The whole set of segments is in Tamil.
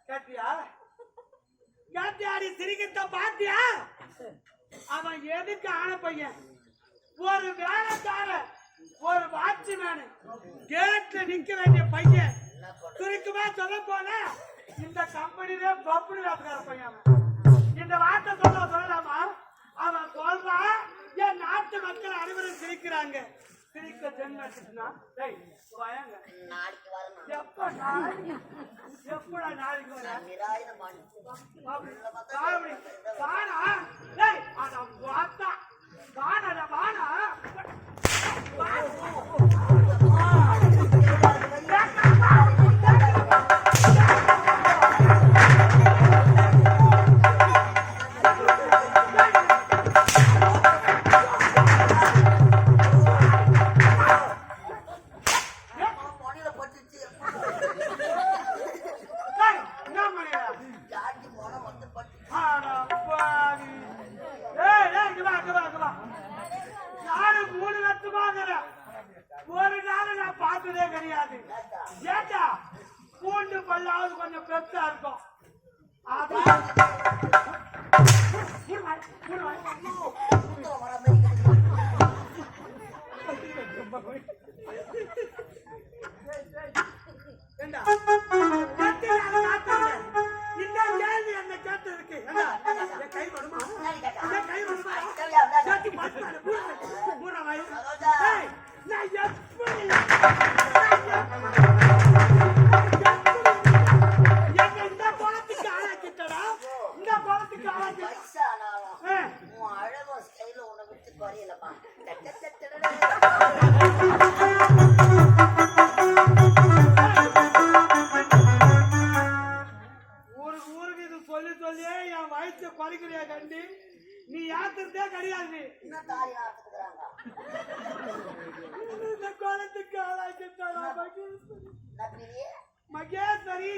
கேட்டியா கேட்டியாடி சிரிக்கிறத பாத்தியா? அவன் எதுக்கு ஆன பையன்? ஒரு வேலைக்கார ஒரு வாட்ச்மேனு கேட்ல நிக்க வேண்டிய பையன். சுருக்கமா சொல்ல போன இந்த கம்பெனிலே பப்புனு வேலைக்கார பையன். இந்த வார்த்தை சொல்லலாமா? அவன் சொல்றான் என் நாட்டு மக்கள் அனைவரும் சிரிக்கிறாங்க. சிரிக்க ஜென்மத்துனா எப்படா நாளைக்கு ஒரு நாள் நான் பார்த்ததே கிடையாது. ஏட்டா பூண்டு பல்லாவது கொஞ்சம் பெருசா இருக்கும். இந்த கேள்வி என்ன கேட்டு இருக்கு. கை வருமா? கை வருமா? ஊருக்கு இது சொல்லி சொல்லியே என் வயசு குறைக்கிறியா கண்டி? நீ யாத்திரத்தே கிடையாது. கோலத்துக்கு ஆளாக்கிட்டாரா மகேஸ்வரி?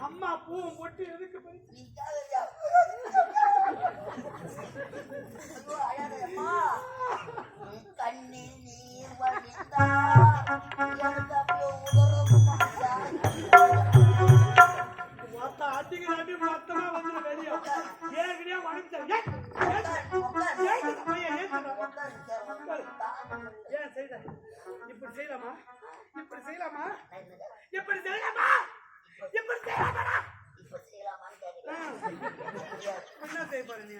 அம்மா பூ பொட்டு எதுக்கு கண்ணில் நீர் அடிக்கிறாண்டி மொத்தமா வந்து வெளியே ஏற்கனவே வணக்கம் ஏன் செய்த இப்படி செய்யலாமா? இப்படி செய்யலாமா? இப்படி செய்யலாமா? இப்படி செய்யலாமா? என்ன செய்ய போற நீ?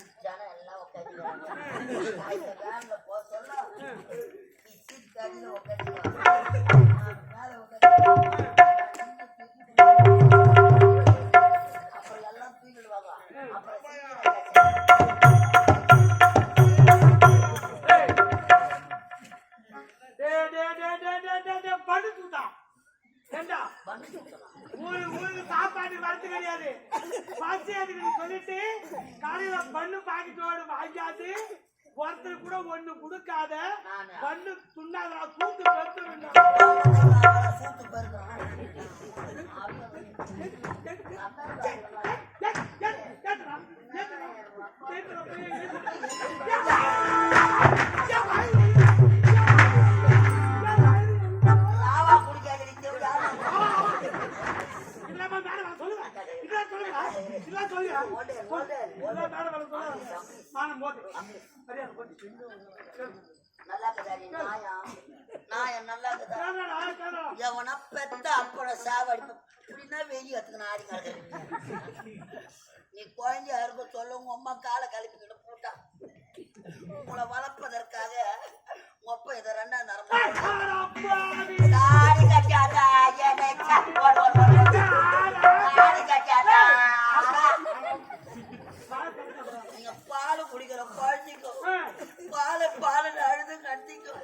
சாப்பாடு வரது கிடையாது. சொல்லிட்டு காலையில பண்ணு பாக்கெட்டோடு வாங்காது ஒருத்தர் கூட ஒண்ணு கொடுக்காத. பண்ணு துண்ணாதா கூத்து நீ குழந்தையா இருக்க சொல்ல உங்க அம்மா காலை கழிப்புக்கிட்டு போட்டா உங்களை வளர்ப்பதற்காக உங்க அப்பா இதை ரெண்டாம் நரம்பு நீங்க பால் குடிக்கிற குழந்தைக்கும் பால் அழுது கட்டிக்கும்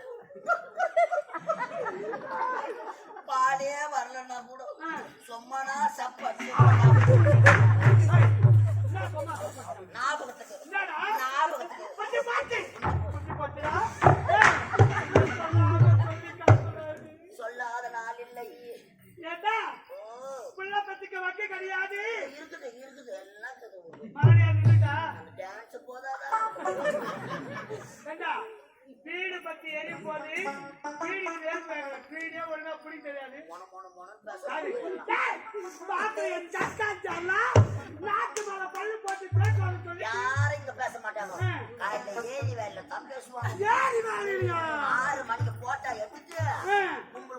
பாலே வரலன்னா கூட சும்மானா சப்பாத்தி ஞாபகத்துக்கு சொல்லாத நாள் இல்லை. வைக்க கிடையாது. இருக்குது இருக்குது எல்லாம் டான்ஸ் போதாதா? வீடு பத்தி எரி போது வீடு பாத்து என் சக்காச்சாலாம் நாட்டு மேல பள்ளி போட்டு பேசுவாங்க சொல்லி யாரும் இங்க பேச மாட்டாங்க. காலையில ஏறி வேலையில தான் பேசுவாங்க. ஏறி வேலையா 6 மணிக்கு போட்டா எடுத்துட்டு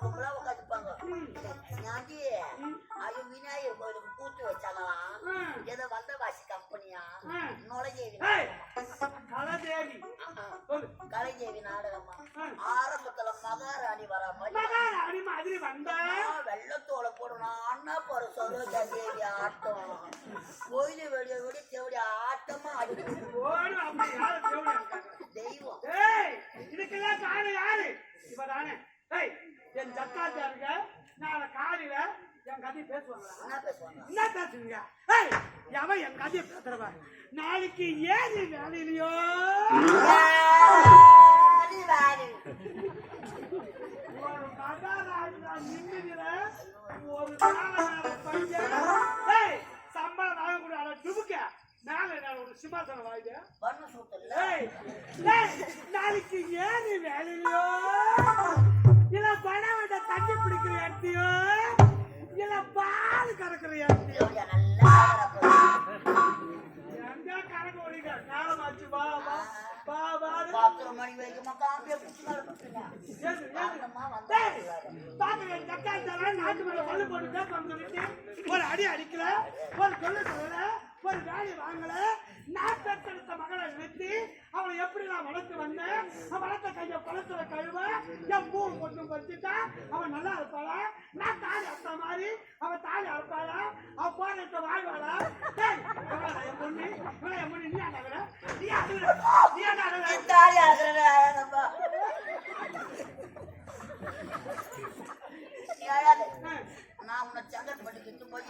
கும்பலா உட்காந்துப்பாங்க. ஞாண்டி ஐயோ விநாயகர் கோயிலுக்கு கூத்து வச்சாங்களாம். ஏதோ வந்தவாசி கம்பெனியா நுழைஞ்சேவி கலதேவி கலைதேவி நாடகமா ஆரம்பத்துல மகாராணி வர மாதிரி மகாராணி மாதிரி வந்தா வெள்ளத்தோலை போடணும் அண்ணா போற சரோஜா தேவி ஆட்டம் கோயிலு வெளியே விட தேவடி ஆட்டமா அடிக்கும் ஓடு அப்படி யாரு தேவடி இருக்காங்க தெய்வம். ஏய் இதுக்கெல்லாம் காரணம் யாரு இவதானே? ஏய் என் சக்காச்சாருங்க நாளை காலையில என் கதையை பேசுவாங்களா? என்ன பேசுவாங்க? என்ன பேசுவீங்க? ஏய் எவன் என் கதையை பேசுறவ நாளைக்கு ஏறி வேலையிலையோ ஒரு மகாராஜா நின்னுகிற ஒரு பையன் ஏய் சம்பளம் வாங்க கூட அதை டுபுக்க மேல நான் ஒரு சிம்மாசனம் வாய்து பண்ண சூட்டல்ல ஏய் ஏய் நாளைக்கு ஏறி வேலையிலையோ இல்ல பணம் விட தண்ணி பிடிக்கிற இடத்தையோ இல்ல பால் கறக்குற இடத்தையோ நல்லா எங்க கணக்கு ஓடிக்க காலமாச்சு வா வா வா வா 10 மணி வரைக்கும் காம்பிய குச்சி நடக்குதுங்க. ஏது பாக்குறேன் சக்காச்சாரா நாட்டு மேல பல்லு போட்டு பேச சொல்லிட்டு ஒரு அடி அடிக்கல ஒரு சொல்ல சொல்லல ஒரு வேலை வாங்கல நான் பெற்றெடுத்த மகளை நிறுத்தி அவளை எப்படி நான் வளர்த்து வந்தேன் வளர்த்த கைய பழத்துல கழுவ என் பூ கொண்டு பறிச்சுட்டா அவன் நல்லா இருப்பாளா நான் தாலி அறுத்த மாதிரி அவன் தாலி அறுப்பாளா அவ போராட்ட வாழ்வாளா என் பொண்ணு என் பொண்ணு நீ ஆடாகிற நீ ஆடுகிற நீ ஆடாகிற தாலி ஆகுறப்பா நான் உன்னை செங்கற்பட்டுக்கு இட்டு போய்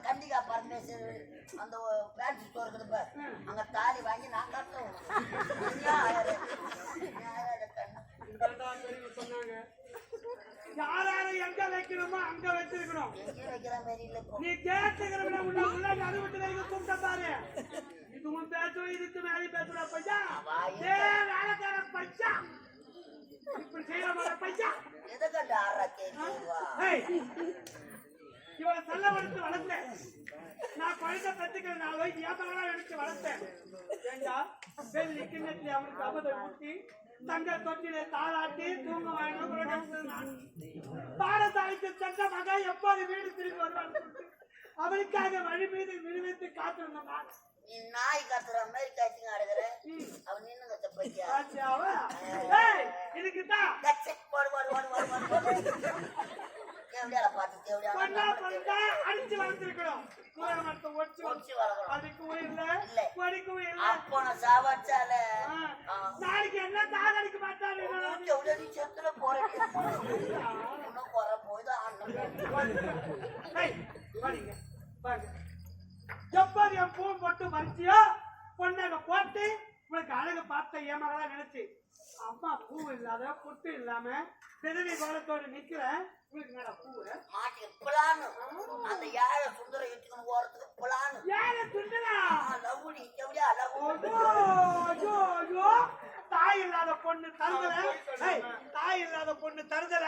கண்டிகா பரமேஸ்வரர் அந்த பேண்ட் ஸ்டோர் இருக்குது அங்க தாலி வாங்கி நான் கட்டணும். சொன்னாங்க யாராரு எங்க வைக்கணுமோ அங்க வச்சிருக்கணும். எங்க வைக்கிற மாதிரி இல்ல நீ கேட்டுக்கிறவன உள்ள உள்ள நடுவிட்டு வைக்க கூப்பிட்ட பாரு. இதுவும் பேசும் இதுக்கு மேலே பேசுற பையா வேலைக்கார பையா இப்படி செய்யற மாதிரி பையா எதை கண்டு ஆறா கேட்குவா இவளை செல்ல வளர்த்து வளர்த்தேன். நான் குழந்தை பெற்றுக்கிற 4 வயசு ஏப்பங்களா எடுத்து வளர்த்தேன். ஏண்டா வெள்ளி கிண்ணத்துல அவனுக்கு அபதை ஊட்டி தங்க தொட்டிலே தாளாட்டி தூங்க வாங்கணும் பாடசாலைக்கு சென்ற மகன் எப்போது வீடு திரும்பி வருவான்னு அவனுக்காக வழி மீது விழுவித்து காத்திருந்தான் நான். நீ நாய் கத்துற மாதிரி காய்ச்சிங்க ஆடுகிற அவன் நின்னு கத்த போய்யா இதுக்குதான் தேவடியால பாத்து தேவடியா அடிச்சு வளர்த்திருக்கணும். அதுக்கு உயிர்ல அப்போ நான் சாவாச்சால நாளைக்கு என்ன தாகடிக்க மாட்டாரு உடனே செத்துல போறேன் குறை போய்தான் எப்போது என் பூ போட்டு மறிச்சியோ பொண்ணாங்க போட்டு உனக்கு அழகு பார்த்த ஏமாறதா நினைச்சு அம்மா பூ இல்லாத பொட்டு இல்லாம பெருவி கோலத்தோடு நிக்கிறேன். உங்களுக்கு மேல பூவு மாட்டி பிளானு அந்த யாழ சுந்தர இட்டுக்கணும் ஓரத்துக்கு பிளானு யார சுந்தரா லவ்வுடி எப்படியா தாய் இல்லாத பொண்ணு தருதல தாய் இல்லாத பொண்ணு தருதல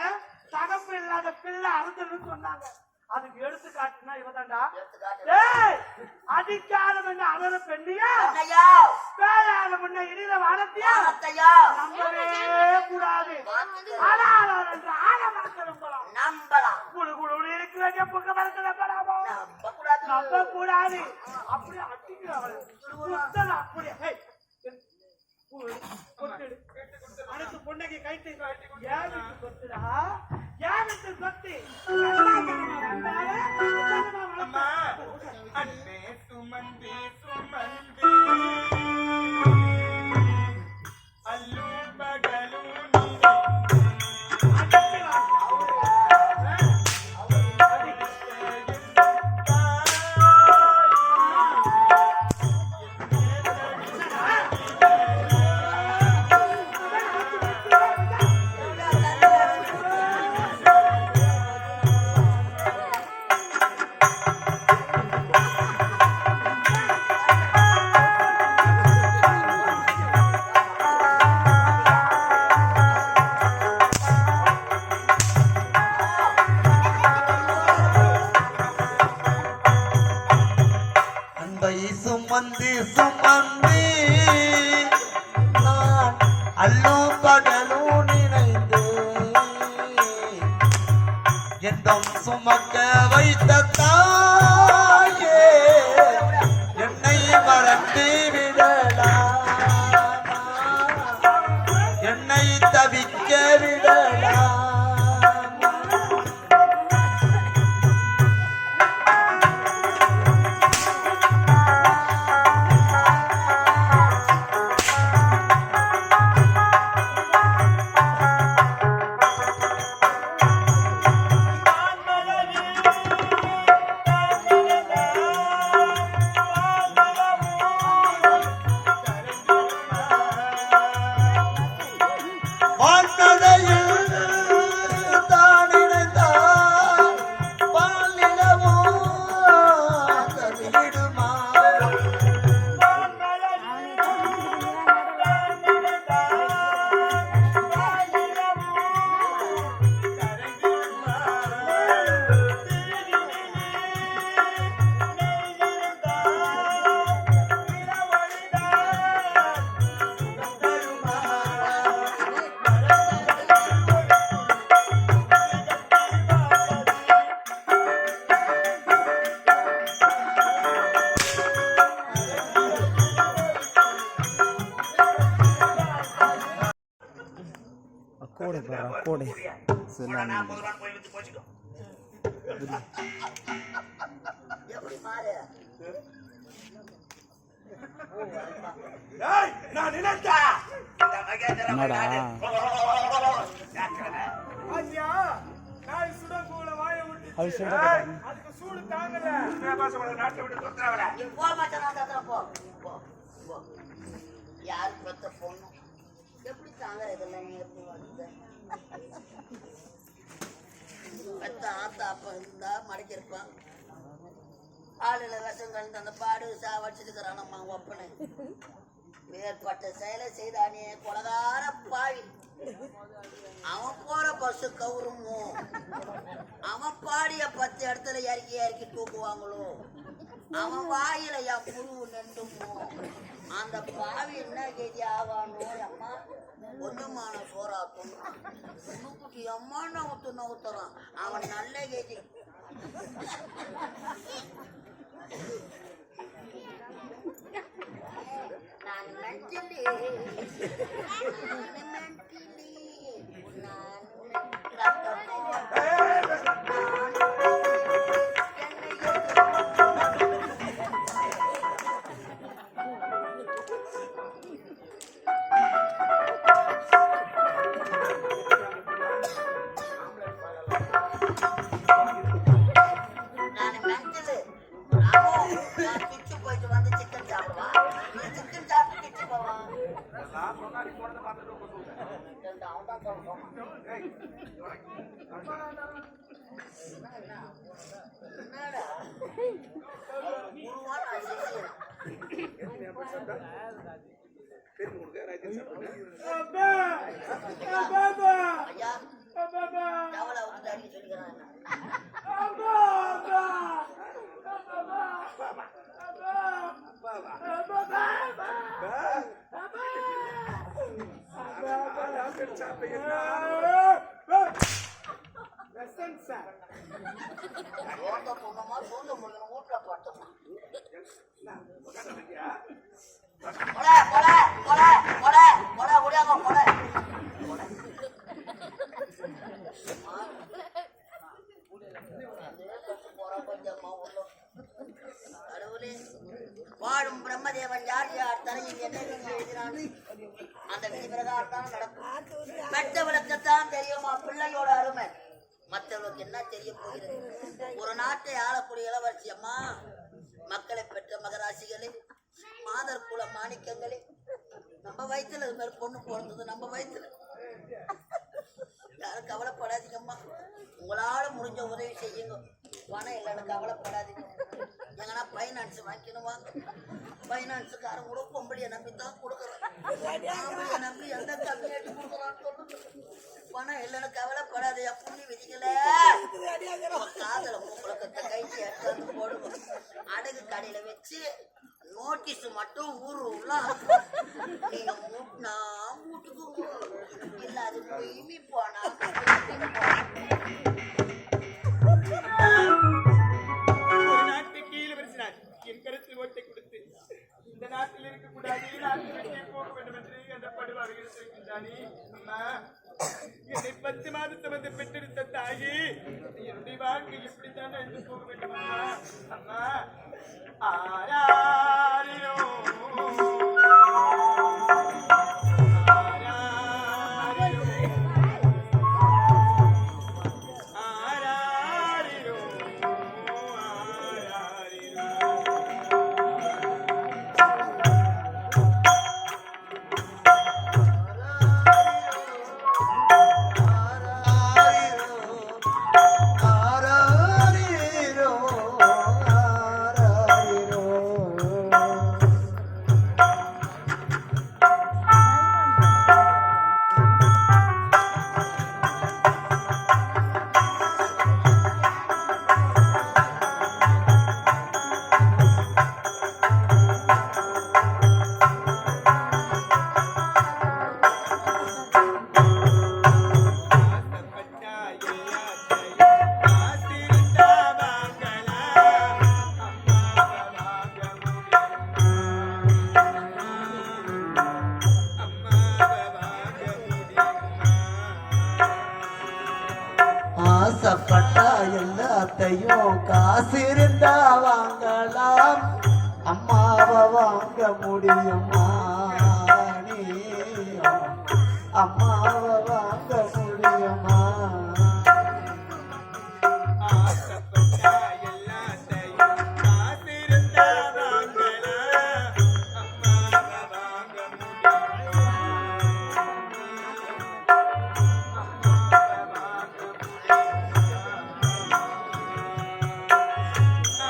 தகப்பு இல்லாத பிள்ளை அறுதல்னு சொன்னாங்க. அதுக்கு எடுத்துக்காட்டுனா இவதாண்டா அடிக்காத அலற பெண்ணியா பேயாத முன்ன இடியில வளர்த்தியா நம்பவே கூடாது. நம்பலாம் குழு குழு இருக்கிற புக்க மரத்துல நம்ப கூடாது. அப்படியே அடிக்கிறவள் அப்படியே அடுத்து பொண்ணைக்கு கைத்து ஏன் கொத்துடா ஏன் கொத்து அண்ணே சுமந்தி சுமந்தி அல்லு பகலு சுமந்தி சுமந்தி நான் அல்லும் பகலும் நினைந்து எந்தம் சுமக்க வைத்த தாயே என்னை மறந்து விடலாமா என்னை தவிக்க விடலாமா எப்படி மாறு ஏய், நான் நினைச்சேன். ஐயா நாய் சுட போல வாய விட்டு அதுக்கு சூடு தாங்கல நாட்டை விட்டு தொத்துறவர நீ போக மாட்டேன் போ போ போ யாரு பெத்த பொண்ணு எப்படி தாங்க இதெல்லாம் நீ எப்படி வந்த பெத்த ஆத்தா அப்ப இருந்தா மடக்கிருப்பான் ஆளுல விஷம் கலந்து அந்த பாடு சாவடிச்சிருக்கிறான் நம்ம ஒப்பனை மேற்பட்ட செயலை செய்தானே கொலகார பாவி அவன் போற பஸ் கவுருமோ அவன் பாடிய 10 இடத்துல இறக்கி இறக்கி தூக்குவாங்களோ அவன் வாயில என் புழு நெண்டுமோ அந்த பாவி என்ன கேஜி ஆவானோ அம்மா ஒண்ணுமான சோறாக்கும் குட்டி அம்மான்னு ஊத்துறான் அவன் நல்ல கேஜி நான் நெஞ்சிலே வாழும் பிரம்மதேவன் யார் யார் தலையில் என்ன எழுதினான் அந்த விதி பிரகாரம் தான் நடக்கும். பெற்றவளுக்குத்தான் தெரியுமா பிள்ளையோட அருமை, மற்றவர்களுக்கு என்ன தெரிய போகிறது? ஒரு நாட்டை ஆளக்கூடிய இளவரசி அம்மா, மக்களை பெற்ற மகராசிகளே, மாதர் குல மாணிக்கங்களே, நம்ம வயிற்றுல இது மாதிரி பொண்ணு பிறந்தது நம்ம வயிற்றுல. யாரும் கவலைப்படாதீங்கம்மா, உங்களால முடிஞ்ச உதவி செய்யுங்க. பணம் இல்லைன்னு கவலைப்படாதீங்க. எங்கன்னா பைனான்ஸ் வாங்கிக்கணும் வாங்க. பைனான்ஸுக்காரன் கூட பொம்பளைய நம்பி தான் கொடுக்குறோம். பொம்பளைய நம்பி எந்த கம்மியாட்டு கொடுக்குறான்னு சொல்லுங்க. பணம் இல்லைன்னு கவலைப்படாது. புண்ணி விதிக்கல காதல பொம்பளை கட்ட கைக்கு எடுத்து போடுவோம். அடகு கடையில வச்சு நோட்டீஸ் மட்டும் ஊருல நீங்க மூட்டினா மூட்டுக்குங்க, இல்ல அது போய் போனா ஒரு நாட்டுக்கு இளவரசனார் என் கருத்தில் ஓட்டை கொடுத்து இந்த நாட்டில் இருக்கக்கூடாது, நாட்டிலே போக வேண்டும் என்று அந்த படுவார்கள் இருக்கின்றானே. அம்மா, என்னை 10 மாதத்தை வந்து பெற்றெடுத்த தாயி என்னுடைய வாழ்க்கை எப்படித்தான் என்று போக வேண்டும் அம்மா. அம்மா, ஆராரிரோ ஆசைப்பட்டா எல்லாத்தையும் காசு இருந்தா வாங்கலாம், அம்மாவை வாங்க முடியுமா? நீயும் அம்மாவை வாங்க முடியுமா? ஆசைப்பட்டா எல்லாத்தையும் காசு இருந்தா வாங்கலாம், அம்மாவை வாங்க முடியுமா?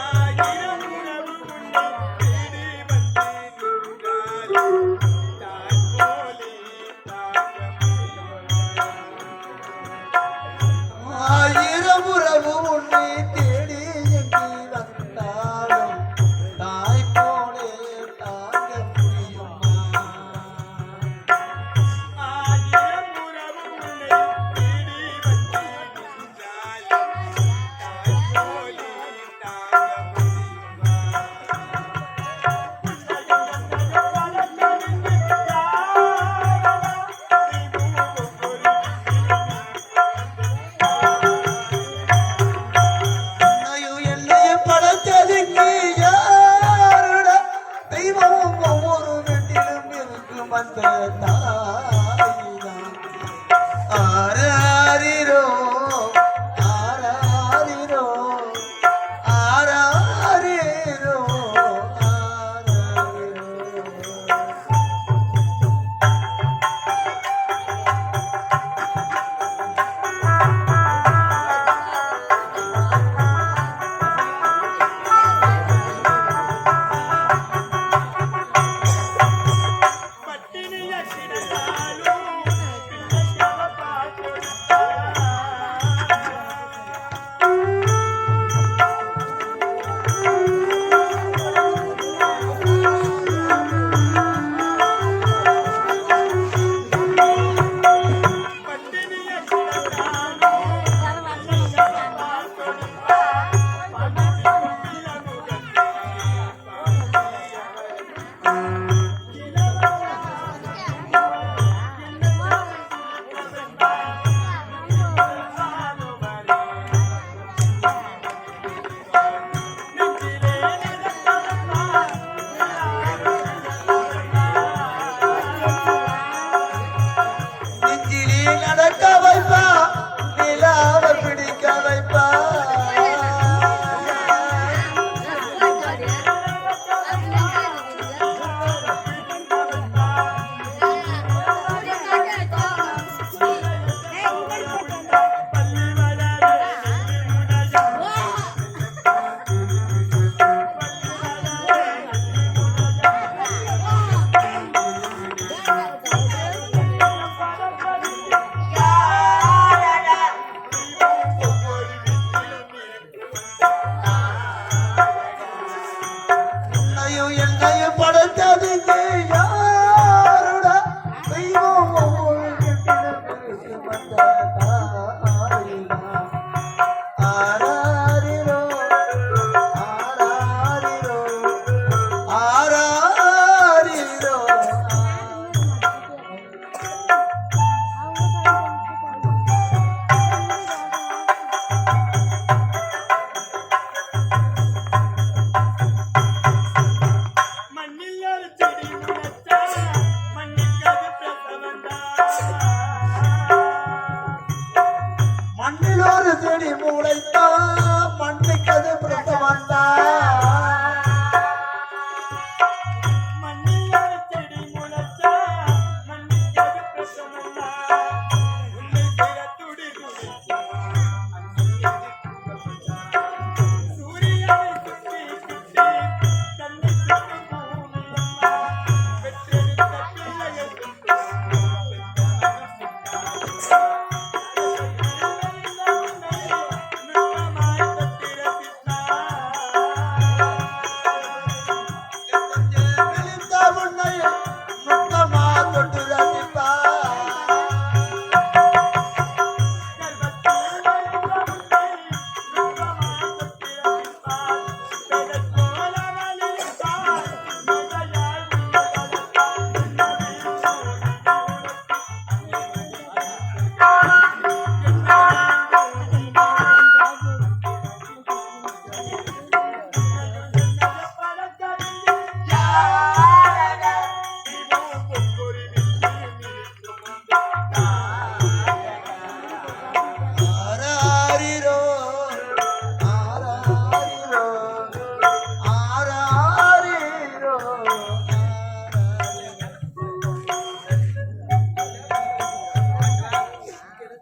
ஆயிரம் உறவு உன்னை தேடி வந்து நின்றாலும் தாய் போலே தாங்க முடியுமா?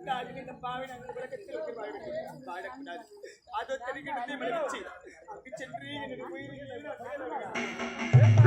நான் இந்த பாவின் அந்த உலகத்தில் வாழக்கூடாது. அதோ தெரிகிறது மகிழ்ச்சி. அங்கு சென்று என்னுடைய உயிரில்